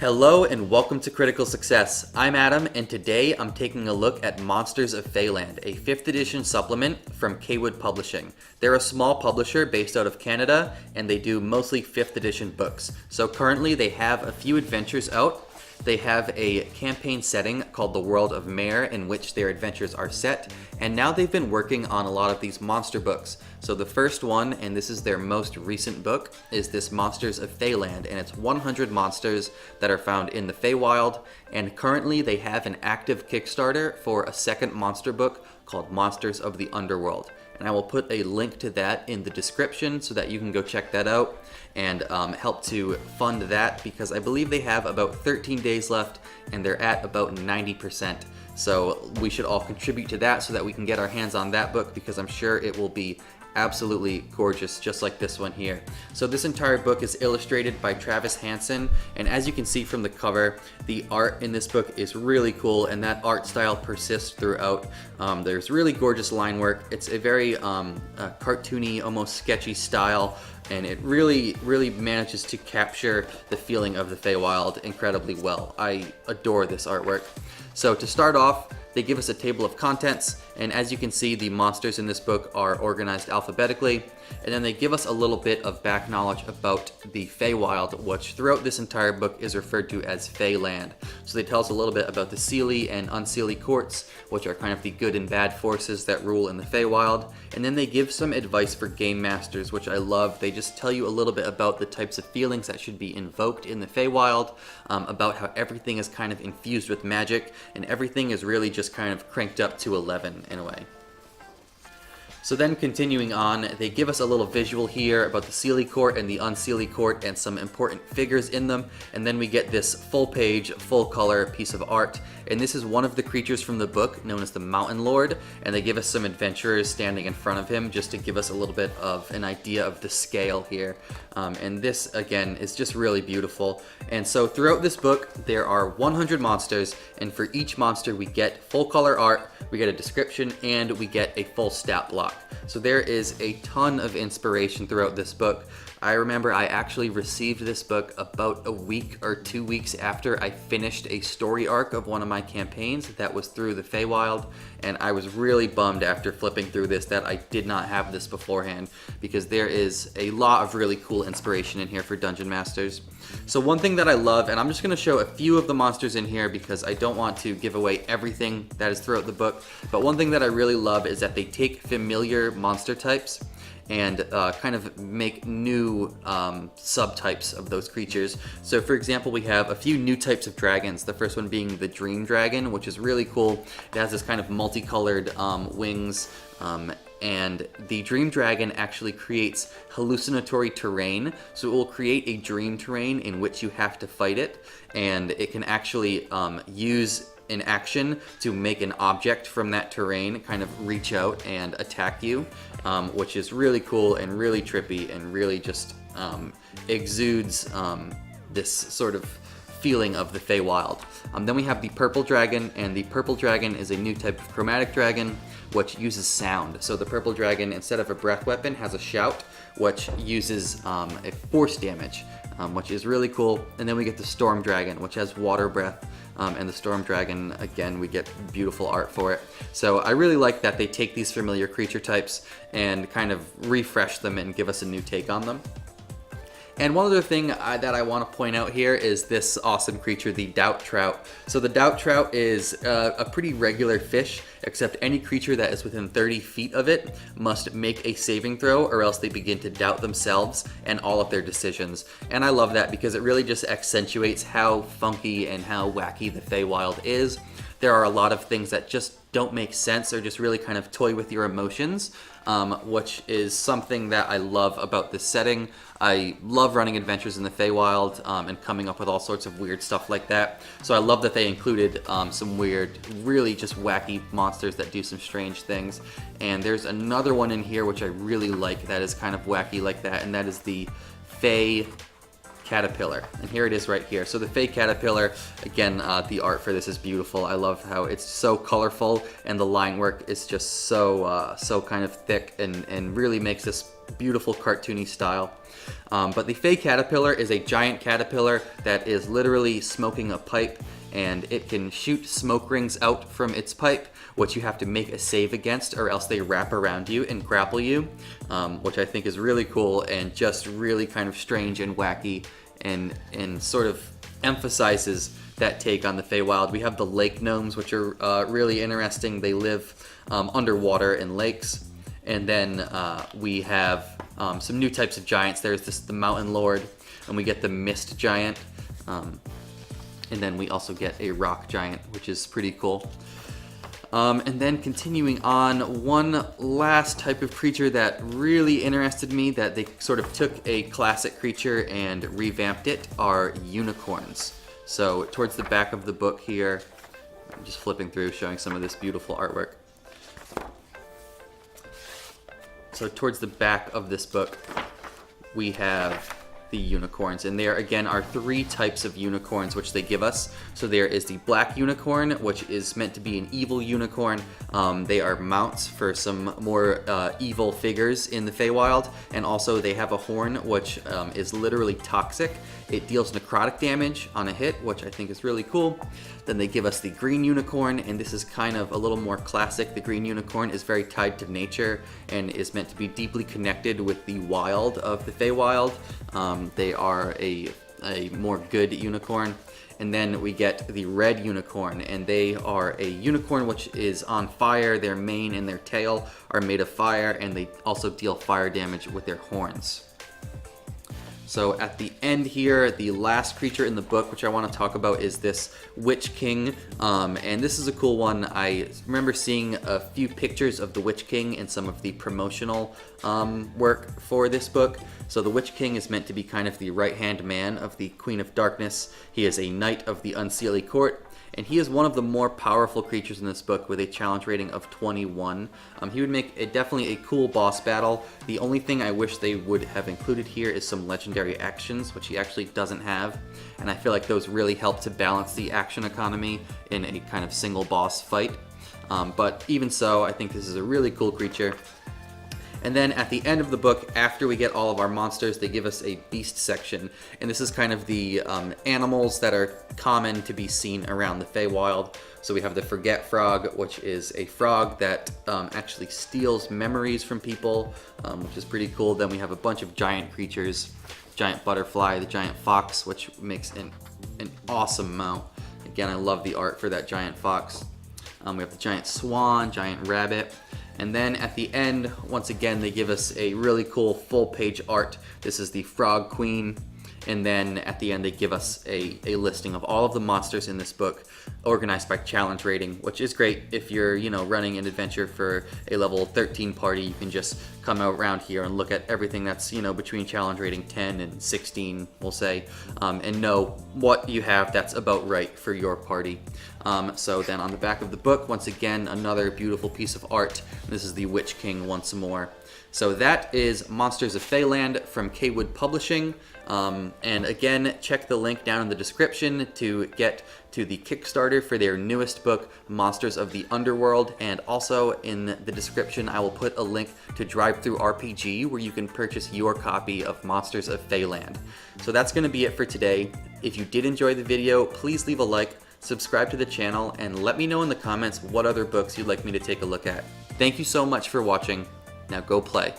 Hello and welcome to Critical Success. I'm Adam and today I'm taking a look at Monsters of Feyland, a 5th edition supplement from Cawood Publishing. They're a small publisher based out of Canada and they do mostly 5th edition books. So currently they have a few adventures out. They have a campaign setting called the World of Mare in which their adventures are set, and now they've been working on a lot of these monster books. So the first one, and this is their most recent book, is this Monsters of Feyland, and it's 100 monsters that are found in the Feywild, and currently they have an active Kickstarter for a second monster book called Monsters of the Underworld. And I will put a link to that in the description so that you can go check that out and help to fund that, because I believe they have about 13 days left and they're at about 90%. So we should all contribute to that so that we can get our hands on that book, because I'm sure it will be absolutely gorgeous, just like this one here. So this entire book is illustrated by Travis Hanson, and as you can see from the cover, the art in this book is really cool, and that art style persists throughout. There's really gorgeous line work. It's a very cartoony, almost sketchy style, and it really manages to capture the feeling of the Feywild incredibly well. I adore this artwork. So to start off, they give us a table of contents, and as you can see, the monsters in this book are organized alphabetically, and then they give us a little bit of back knowledge about the Feywild, which throughout this entire book is referred to as Feyland. So they tell us a little bit about the Seelie and Unseelie courts, which are kind of the good and bad forces that rule in the Feywild, and then they give some advice for game masters, which I love. They just tell you a little bit about the types of feelings that should be invoked in the Feywild, about how everything is kind of infused with magic, and everything is really just kind of cranked up to 11 in a way. So then continuing on, they give us a little visual here about the Seelie court and the Unseelie court and some important figures in them, and then we get this full page, full color piece of art, and this is one of the creatures from the book known as the Mountain Lord, and they give us some adventurers standing in front of him just to give us a little bit of an idea of the scale here. And this again is just really beautiful. And so throughout this book there are 100 monsters, and for each monster we get full color art, we get a description, and we get a full stat block. So there is a ton of inspiration throughout this book. I remember I actually received this book about a week or 2 weeks after I finished a story arc of one of my campaigns that was through the Feywild, and I was really bummed after flipping through this that I did not have this beforehand, because there is a lot of really cool inspiration in here for Dungeon Masters. So one thing that I love, and I'm just going to show a few of the monsters in here because I don't want to give away everything that is throughout the book, but one thing that I really love is that they take familiar monster types and kind of make new subtypes of those creatures. So for example, we have a few new types of dragons, the first one being the Dream Dragon, which is really cool. It has this kind of multicolored wings, and the Dream Dragon actually creates hallucinatory terrain, so it will create a dream terrain in which you have to fight it, and it can actually use an action to make an object from that terrain kind of reach out and attack you, which is really cool and really trippy and really just exudes this sort of feeling of the Feywild. Then we have the Purple Dragon, and the Purple Dragon is a new type of chromatic dragon which uses sound. So the Purple Dragon, instead of a breath weapon, has a shout which uses a force damage, which is really cool. And then we get the Storm Dragon, which has water breath, and the Storm Dragon, again, we get beautiful art for it. So I really like that they take these familiar creature types and kind of refresh them and give us a new take on them. And one other thing that I want to point out here is this awesome creature, the Trout. So the Trout is a pretty regular fish, except any creature that is within 30 feet of it must make a saving throw, or else they begin to doubt themselves and all of their decisions. And I love that because it really just accentuates how funky and how wacky the Feywild is. There are a lot of things that just don't make sense or just really kind of toy with your emotions, which is something that I love about this setting. I love running adventures in the Feywild and coming up with all sorts of weird stuff like that. So I love that they included some weird, really just wacky monsters that do some strange things. And there's another one in here which I really like that is kind of wacky like that, and that is the Fay Caterpillar, and here it is right here. So the Fay Caterpillar, again, the art for this is beautiful. I love how it's so colorful, and the line work is just so kind of thick and really makes this beautiful cartoony style. But the Fay Caterpillar is a giant caterpillar that is literally smoking a pipe, and it can shoot smoke rings out from its pipe, which you have to make a save against, or else they wrap around you and grapple you, which I think is really cool and just really kind of strange and wacky, and sort of emphasizes that take on the Feywild. We have the lake gnomes, which are really interesting. They live underwater in lakes. And then we have some new types of giants. There's the Mountain Lord, and we get the Mist Giant. And then we also get a Rock Giant, which is pretty cool. And then continuing on, one last type of creature that really interested me, that they sort of took a classic creature and revamped it, are unicorns. So towards the back of the book here, I'm just flipping through, showing some of this beautiful artwork. So towards the back of this book, we have the unicorns, and there again are three types of unicorns which they give us. So there is the black unicorn, which is meant to be an evil unicorn. They are mounts for some more evil figures in the Feywild, and also they have a horn which is literally toxic. It deals necrotic damage on a hit, which I think is really cool. Then they give us the green unicorn, and this is kind of a little more classic. The green unicorn is very tied to nature and is meant to be deeply connected with the wild of the Feywild. They are a more good unicorn. And then we get the red unicorn, and they are a unicorn which is on fire. Their mane and their tail are made of fire, and they also deal fire damage with their horns. So at the end here, the last creature in the book, which I want to talk about, is this Witch King. And this is a cool one. I remember seeing a few pictures of the Witch King in some of the promotional work for this book. So the Witch King is meant to be kind of the right-hand man of the Queen of Darkness. He is a knight of the Unseelie Court, and he is one of the more powerful creatures in this book with a challenge rating of 21. He would make definitely a cool boss battle. The only thing I wish they would have included here is some legendary actions, which he actually doesn't have, and I feel like those really help to balance the action economy in a kind of single boss fight. But even so, I think this is a really cool creature. And then at the end of the book, after we get all of our monsters, they give us a beast section. And this is kind of the animals that are common to be seen around the Feywild. So we have the Forget Frog, which is a frog that actually steals memories from people, which is pretty cool. Then we have a bunch of giant creatures, giant butterfly, the giant fox, which makes an awesome mount. Again, I love the art for that giant fox. We have the giant swan, giant rabbit. And then at the end, once again, they give us a really cool full-page art. This is the Frog Queen. And then at the end, they give us a listing of all of the monsters in this book, organized by challenge rating, which is great if you're, running an adventure for a level 13 party. You can just come around here and look at everything that's, between challenge rating 10 and 16, we'll say, and know what you have that's about right for your party. So then on the back of the book, once again, another beautiful piece of art. This is the Witch King once more. So that is Monsters of Feyland from Cawood Publishing. And again, check the link down in the description to get to the Kickstarter for their newest book, Monsters of the Underworld. And also in the description, I will put a link to Drive-Thru RPG, where you can purchase your copy of Monsters of Feyland. So that's going to be it for today. If you did enjoy the video, please leave a like, subscribe to the channel, and let me know in the comments what other books you'd like me to take a look at. Thank you so much for watching. Now go play.